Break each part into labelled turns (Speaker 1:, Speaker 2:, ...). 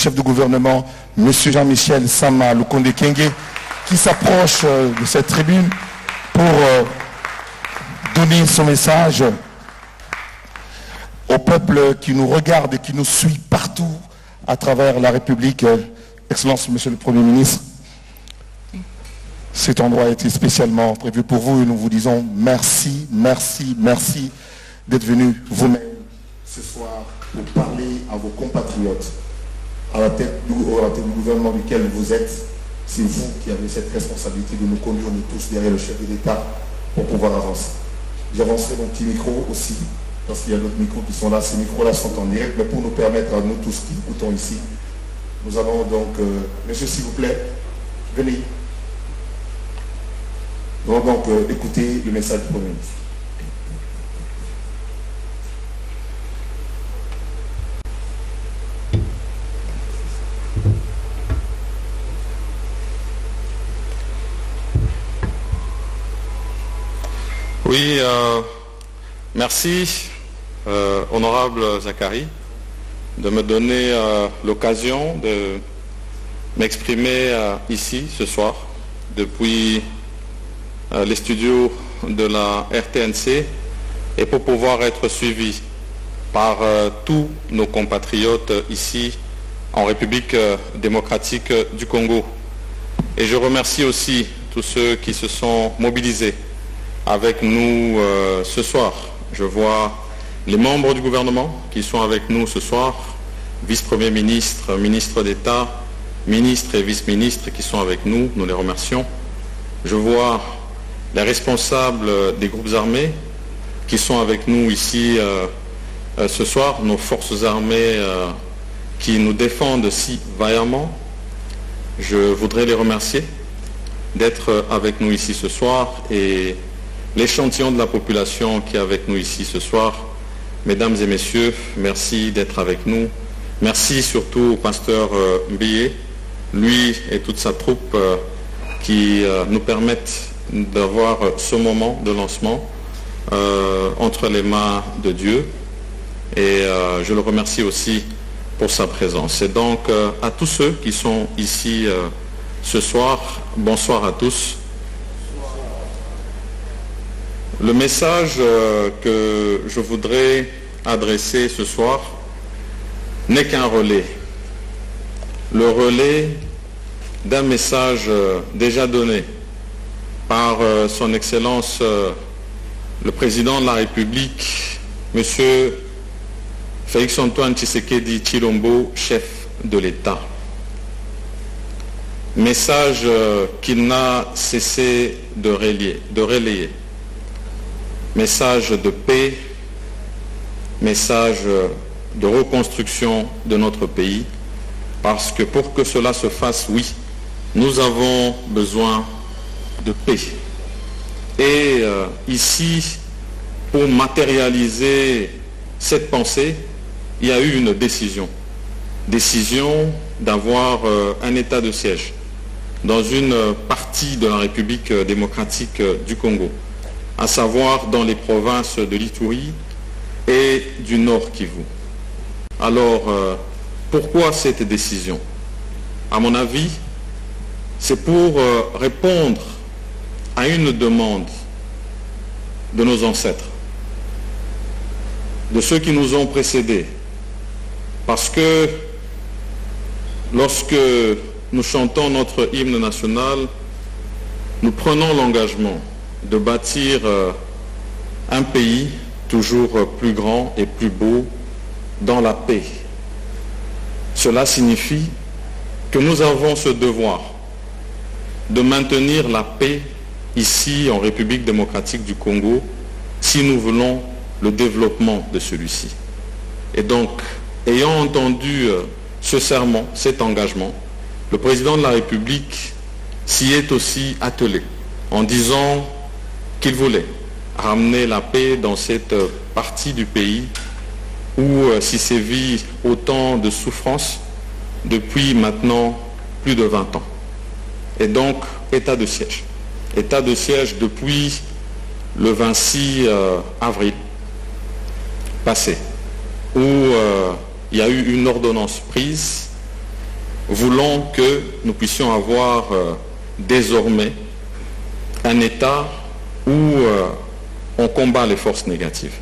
Speaker 1: chef de gouvernement, M. Jean-Michel Sama Lukonde Kyenge, qui s'approche de cette tribune pour donner son message au peuple qui nous regarde et qui nous suit partout à travers la République. Excellence, Monsieur le Premier ministre, cet endroit a été spécialement prévu pour vous et nous vous disons merci, merci, merci d'être venu vous-même ce soir pour parler à vos compatriotes, à la tête du gouvernement duquel vous êtes. C'est vous qui avez cette responsabilité de nous conduire, nous tous, derrière le chef de l'État pour pouvoir avancer. J'avancerai mon petit micro aussi, parce qu'il y a d'autres micros qui sont là. Ces micros-là sont en direct, mais pour nous permettre à nous tous qui écoutons ici, nous avons donc, monsieur s'il vous plaît, venez. Nous allons donc écouter le message du Premier ministre.
Speaker 2: Oui, merci, honorable Zachary, de me donner l'occasion de m'exprimer ici ce soir, depuis les studios de la RTNC, et pour pouvoir être suivi par tous nos compatriotes ici en République démocratique du Congo. Et je remercie aussi tous ceux qui se sont mobilisés avec nous ce soir. Je vois les membres du gouvernement qui sont avec nous ce soir, vice-premier ministre, ministre d'État, ministres et vice-ministres qui sont avec nous, nous les remercions. Je vois les responsables des groupes armés qui sont avec nous ici ce soir, nos forces armées qui nous défendent si vaillamment. Je voudrais les remercier d'être avec nous ici ce soir et l'échantillon de la population qui est avec nous ici ce soir. Mesdames et messieurs, merci d'être avec nous. Merci surtout au pasteur Mbié, lui et toute sa troupe qui nous permettent d'avoir ce moment de lancement entre les mains de Dieu. Et je le remercie aussi pour sa présence. Et donc à tous ceux qui sont ici ce soir, bonsoir à tous. Le message que je voudrais adresser ce soir n'est qu'un relais. Le relais d'un message déjà donné par son Excellence le Président de la République, M. Félix-Antoine Tshisekedi Tshilombo, chef de l'État. Message qu'il n'a cessé de relayer. Message de paix, message de reconstruction de notre pays, parce que pour que cela se fasse, oui, nous avons besoin de paix. Et ici, pour matérialiser cette pensée, il y a eu une décision d'avoir un état de siège dans une partie de la République démocratique du Congo, à savoir dans les provinces de l'Ituri et du Nord Kivu. Alors, pourquoi cette décision? À mon avis, c'est pour répondre à une demande de nos ancêtres, de ceux qui nous ont précédés. Parce que lorsque nous chantons notre hymne national, nous prenons l'engagement de bâtir un pays toujours plus grand et plus beau dans la paix. Cela signifie que nous avons ce devoir de maintenir la paix ici en République démocratique du Congo si nous voulons le développement de celui-ci. Et donc, ayant entendu ce serment, cet engagement, le Président de la République s'y est aussi attelé en disant qu'il voulait ramener la paix dans cette partie du pays où s'y sévit autant de souffrances depuis maintenant plus de 20 ans. Et donc, état de siège. État de siège depuis le 26 avril passé, où il y a eu une ordonnance prise voulons que nous puissions avoir désormais un État où on combat les forces négatives.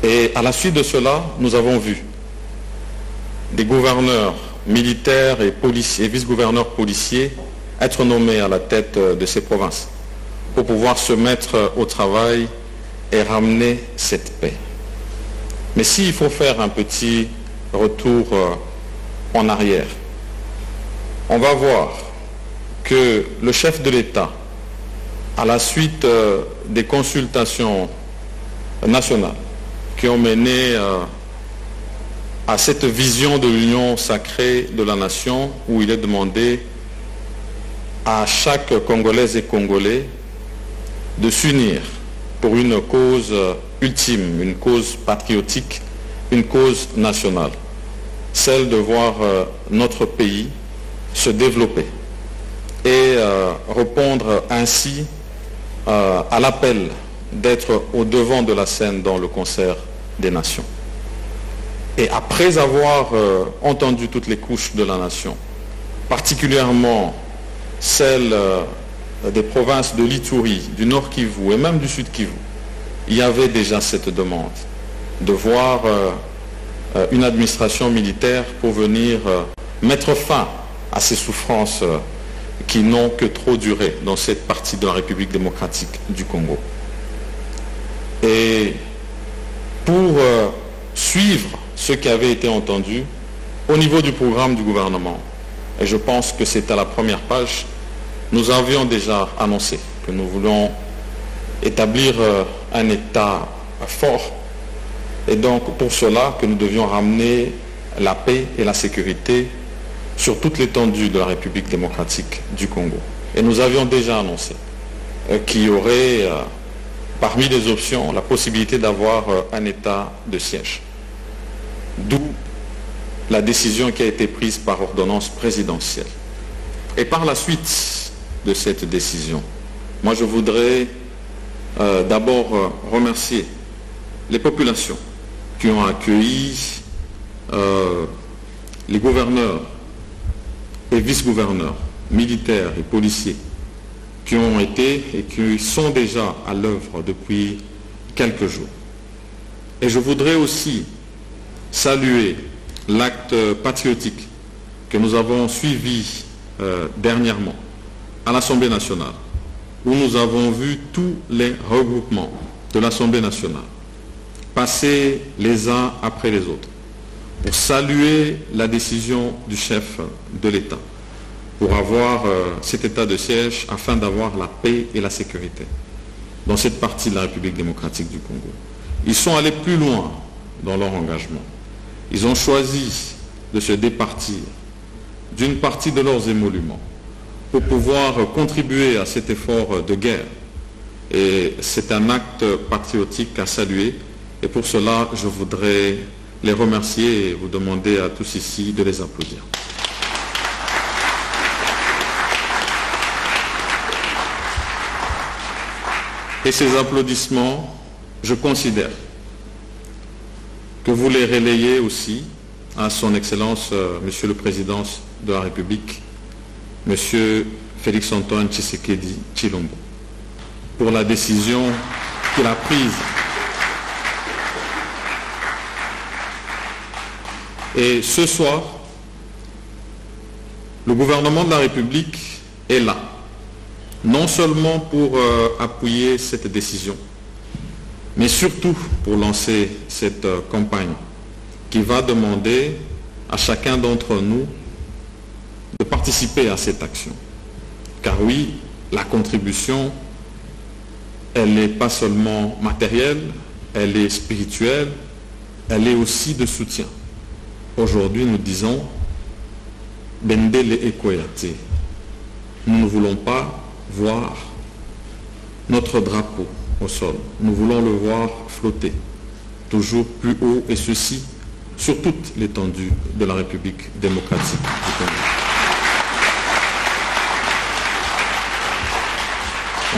Speaker 2: Et à la suite de cela, nous avons vu des gouverneurs militaires et policiers, vice-gouverneurs policiers être nommés à la tête de ces provinces pour pouvoir se mettre au travail et ramener cette paix. Mais s'il faut faire un petit retour en arrière, on va voir que le chef de l'État, à la suite des consultations nationales qui ont mené à cette vision de l'union sacrée de la nation, où il est demandé à chaque Congolaise et Congolais de s'unir pour une cause ultime, une cause patriotique, une cause nationale, celle de voir notre pays se développer et répondre ainsi à l'appel d'être au devant de la scène dans le concert des nations. Et après avoir entendu toutes les couches de la nation, particulièrement celles des provinces de l'Ituri, du Nord Kivu et même du Sud Kivu, il y avait déjà cette demande de voir une administration militaire pour venir mettre fin à ces souffrances qui n'ont que trop duré dans cette partie de la République démocratique du Congo. Et pour suivre ce qui avait été entendu au niveau du programme du gouvernement, et je pense que c'est à la première page, nous avions déjà annoncé que nous voulons établir un État fort, et donc pour cela que nous devions ramener la paix et la sécurité sur toute l'étendue de la République démocratique du Congo. Et nous avions déjà annoncé qu'il y aurait parmi les options la possibilité d'avoir un État de siège. D'où la décision qui a été prise par ordonnance présidentielle. Et par la suite de cette décision, moi je voudrais d'abord remercier les populations qui ont accueilli les gouverneurs et vice-gouverneurs, militaires et policiers qui ont été et qui sont déjà à l'œuvre depuis quelques jours. Et je voudrais aussi saluer l'acte patriotique que nous avons suivi dernièrement à l'Assemblée nationale, où nous avons vu tous les regroupements de l'Assemblée nationale passer les uns après les autres pour saluer la décision du chef de l'État, pour avoir cet état de siège afin d'avoir la paix et la sécurité dans cette partie de la République démocratique du Congo. Ils sont allés plus loin dans leur engagement. Ils ont choisi de se départir d'une partie de leurs émoluments pour pouvoir contribuer à cet effort de guerre. Et c'est un acte patriotique à saluer. Et pour cela, je voudrais les remercier et vous demander à tous ici de les applaudir. Et ces applaudissements, je considère que vous les relayez aussi à son Excellence, Monsieur le Président de la République, Monsieur Félix-Antoine Tshisekedi Tshilombo, pour la décision qu'il a prise. Et ce soir, le gouvernement de la République est là, non seulement pour appuyer cette décision, mais surtout pour lancer cette campagne qui va demander à chacun d'entre nous de participer à cette action. Car oui, la contribution, elle n'est pas seulement matérielle, elle est spirituelle, elle est aussi de soutien. Aujourd'hui, nous disons Bendele Ekoyate. Nous ne voulons pas voir notre drapeau au sol. Nous voulons le voir flotter toujours plus haut, et ceci sur toute l'étendue de la République démocratique du Congo.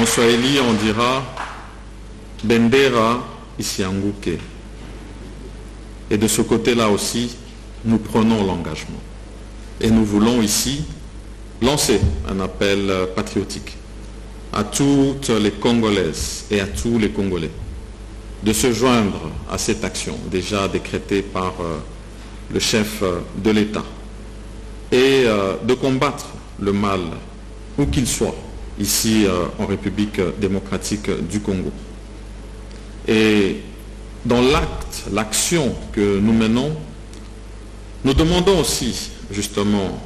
Speaker 2: En Swahili, on dira Bendera isianguke. Et de ce côté-là aussi, nous prenons l'engagement Et nous voulons ici lancer un appel patriotique à toutes les Congolaises et à tous les Congolais de se joindre à cette action déjà décrétée par le chef de l'État et de combattre le mal où qu'il soit ici en République démocratique du Congo. Et dans l'action que nous menons, nous demandons aussi justement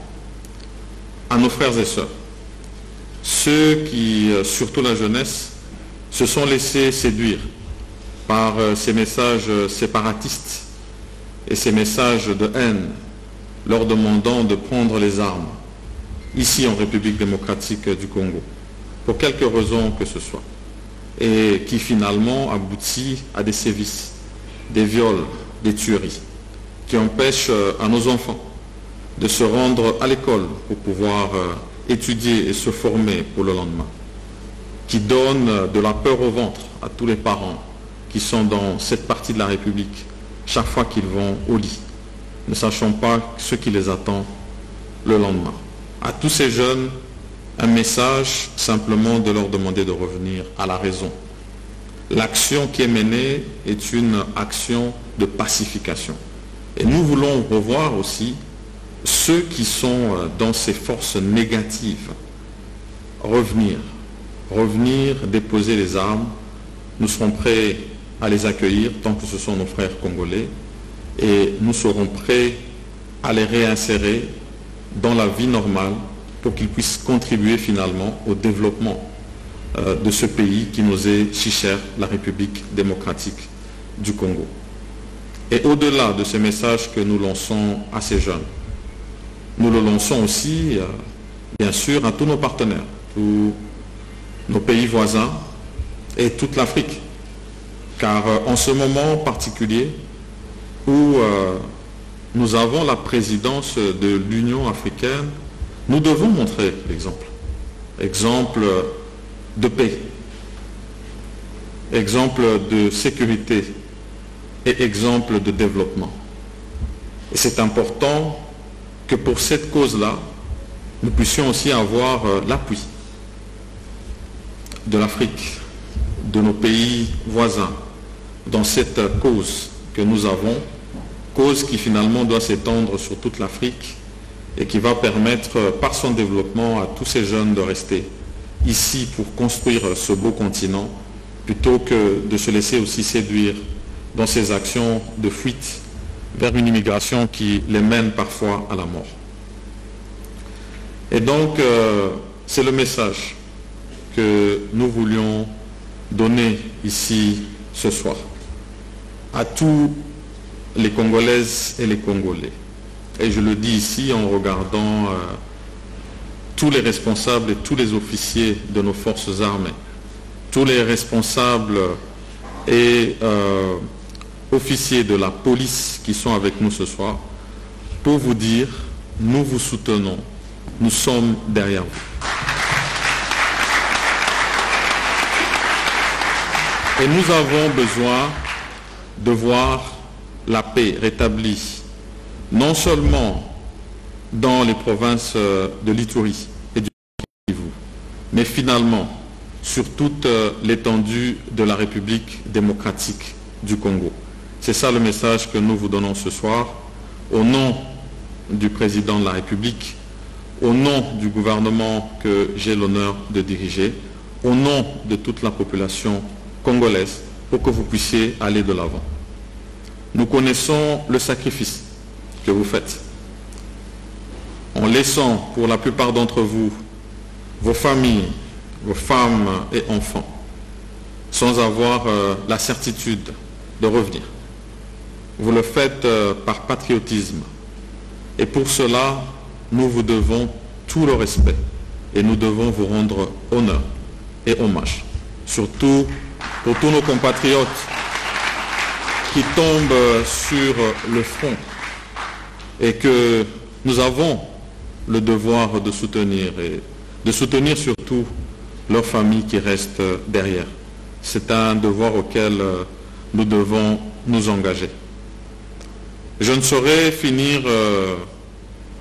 Speaker 2: à nos frères et sœurs, ceux qui, surtout la jeunesse, se sont laissés séduire par ces messages séparatistes et ces messages de haine, leur demandant de prendre les armes ici en République démocratique du Congo, pour quelque raison que ce soit, et qui finalement aboutit à des sévices, des viols, des tueries, qui empêchent à nos enfants de se rendre à l'école pour pouvoir étudier et se former pour le lendemain, qui donnent de la peur au ventre à tous les parents qui sont dans cette partie de la République chaque fois qu'ils vont au lit, ne sachant pas ce qui les attend le lendemain. À tous ces jeunes, un message simplement de leur demander de revenir à la raison. L'action qui est menée est une action de pacification. Et nous voulons revoir aussi ceux qui sont dans ces forces négatives. Revenir, déposer les armes. Nous serons prêts à les accueillir tant que ce sont nos frères congolais et nous serons prêts à les réinsérer dans la vie normale pour qu'ils puissent contribuer finalement au développement de ce pays qui nous est si cher, la République démocratique du Congo. Et au-delà de ces messages que nous lançons à ces jeunes, nous le lançons aussi, bien sûr, à tous nos partenaires, tous nos pays voisins et toute l'Afrique. Car en ce moment particulier où nous avons la présidence de l'Union africaine, nous devons montrer l'exemple. Exemple de paix, exemple de sécurité et exemple de développement. Et c'est important que pour cette cause-là, nous puissions aussi avoir l'appui de l'Afrique, de nos pays voisins, dans cette cause que nous avons, cause qui finalement doit s'étendre sur toute l'Afrique et qui va permettre par son développement à tous ces jeunes de rester ici pour construire ce beau continent plutôt que de se laisser aussi séduire dans ces actions de fuite vers une immigration qui les mène parfois à la mort. Et donc, c'est le message que nous voulions donner ici ce soir à tous les Congolaises et les Congolais. Et je le dis ici en regardant tous les responsables et tous les officiers de nos forces armées, tous les responsables et officiers de la police qui sont avec nous ce soir, pour vous dire, nous vous soutenons, nous sommes derrière vous. Et nous avons besoin de voir la paix rétablie, non seulement dans les provinces de l'Ituri et du Kivu, mais finalement sur toute l'étendue de la République démocratique du Congo. C'est ça le message que nous vous donnons ce soir, au nom du président de la République, au nom du gouvernement que j'ai l'honneur de diriger, au nom de toute la population congolaise, pour que vous puissiez aller de l'avant. Nous connaissons le sacrifice que vous faites en laissant pour la plupart d'entre vous vos familles, vos femmes et enfants, sans avoir la certitude de revenir. Vous le faites par patriotisme. Et pour cela, nous vous devons tout le respect et nous devons vous rendre honneur et hommage. Surtout pour tous nos compatriotes qui tombent sur le front et que nous avons le devoir de soutenir et de soutenir surtout leurs familles qui restent derrière. C'est un devoir auquel nous devons nous engager. Je ne saurais finir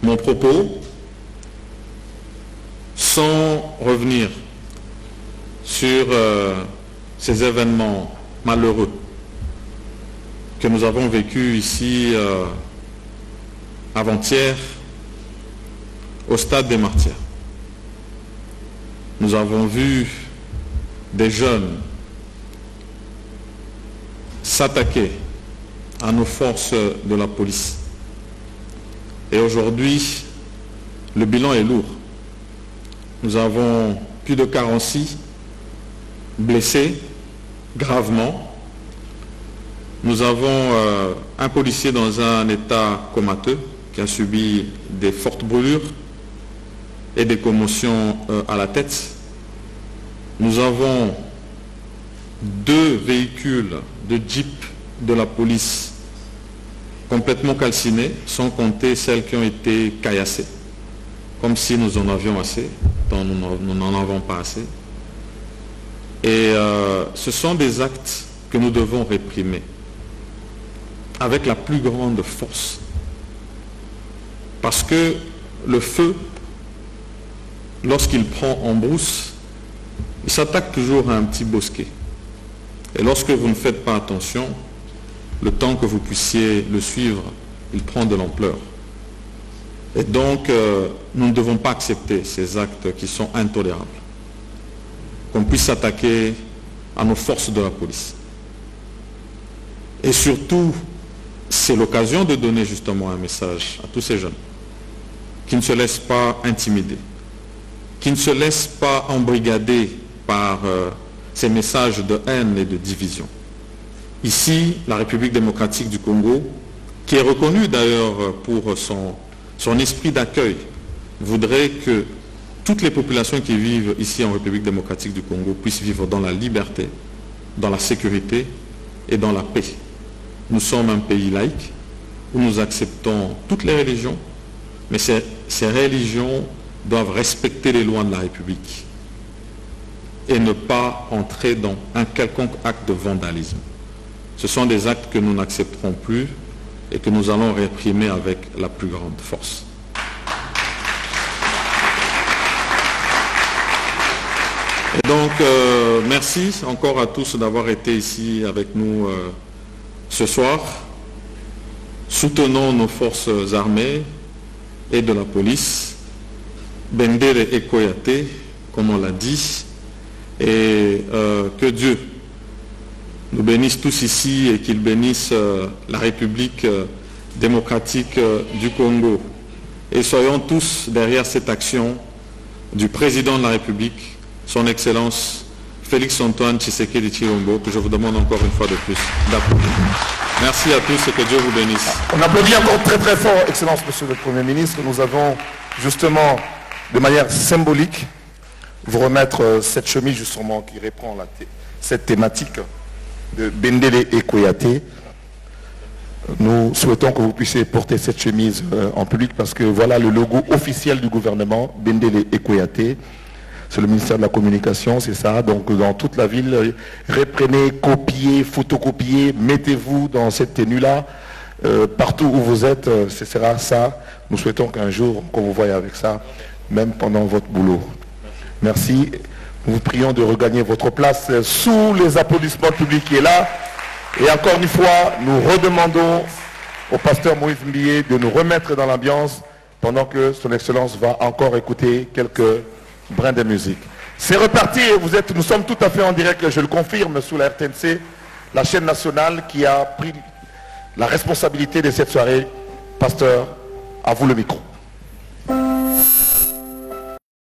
Speaker 2: mon propos sans revenir sur ces événements malheureux que nous avons vécus ici avant-hier au stade des Martyrs. Nous avons vu des jeunes s'attaquer à nos forces de la police. Et aujourd'hui, le bilan est lourd. Nous avons plus de 46 blessés gravement. Nous avons un policier dans un état comateux qui a subi des fortes brûlures et des commotions à la tête. Nous avons 2 véhicules de Jeep de la police complètement calcinés, sans compter celles qui ont été caillassées, comme si nous en avions assez, dont nous n'en avons pas assez. Et ce sont des actes que nous devons réprimer avec la plus grande force. Parce que le feu, lorsqu'il prend en brousse, il s'attaque toujours à un petit bosquet. Et lorsque vous ne faites pas attention, le temps que vous puissiez le suivre, il prend de l'ampleur. Et donc, nous ne devons pas accepter ces actes qui sont intolérables. Qu'on puisse s'attaquer à nos forces de la police. Et surtout, c'est l'occasion de donner justement un message à tous ces jeunes qui ne se laissent pas intimider, qui ne se laissent pas embrigader par ces messages de haine et de division. Ici, la République démocratique du Congo, qui est reconnue d'ailleurs pour son esprit d'accueil, voudrait que toutes les populations qui vivent ici en République démocratique du Congo puissent vivre dans la liberté, dans la sécurité et dans la paix. Nous sommes un pays laïque où nous acceptons toutes les religions, mais ces religions doivent respecter les lois de la République et ne pas entrer dans un quelconque acte de vandalisme. Ce sont des actes que nous n'accepterons plus et que nous allons réprimer avec la plus grande force. Et donc, merci encore à tous d'avoir été ici avec nous ce soir. Soutenons nos forces armées et de la police. Bendere Ekoyate, comme on l'a dit, et que Dieu nous bénisse tous ici et qu'il bénisse la République démocratique du Congo. Et soyons tous derrière cette action du président de la République, son Excellence Félix-Antoine Tshisekedi Tshilombo, que je vous demande encore une fois de plus d'applaudir. Merci à tous et que Dieu vous bénisse.
Speaker 1: On applaudit encore très très fort, Excellence Monsieur le Premier ministre. Nous avons justement, de manière symbolique, vous remettre cette chemise justement qui reprend cette thématique de Bendele Ekoyate. Nous souhaitons que vous puissiez porter cette chemise en public parce que voilà le logo officiel du gouvernement, Bendele Ekoyate. C'est le ministère de la Communication, c'est ça. Donc dans toute la ville, reprenez, copiez, photocopiez, mettez-vous dans cette tenue-là. Partout où vous êtes, ce sera ça. Nous souhaitons qu'un jour, qu'on vous voie avec ça, même pendant votre boulot. Merci. Nous vous prions de regagner votre place sous les applaudissements publics qui est là. Et encore une fois, nous redemandons au pasteur Moïse Mbié de nous remettre dans l'ambiance pendant que son Excellence va encore écouter quelques brins de musique. C'est reparti et nous sommes tout à fait en direct, je le confirme, sous la RTNC, la chaîne nationale qui a pris la responsabilité de cette soirée. Pasteur, à vous le micro.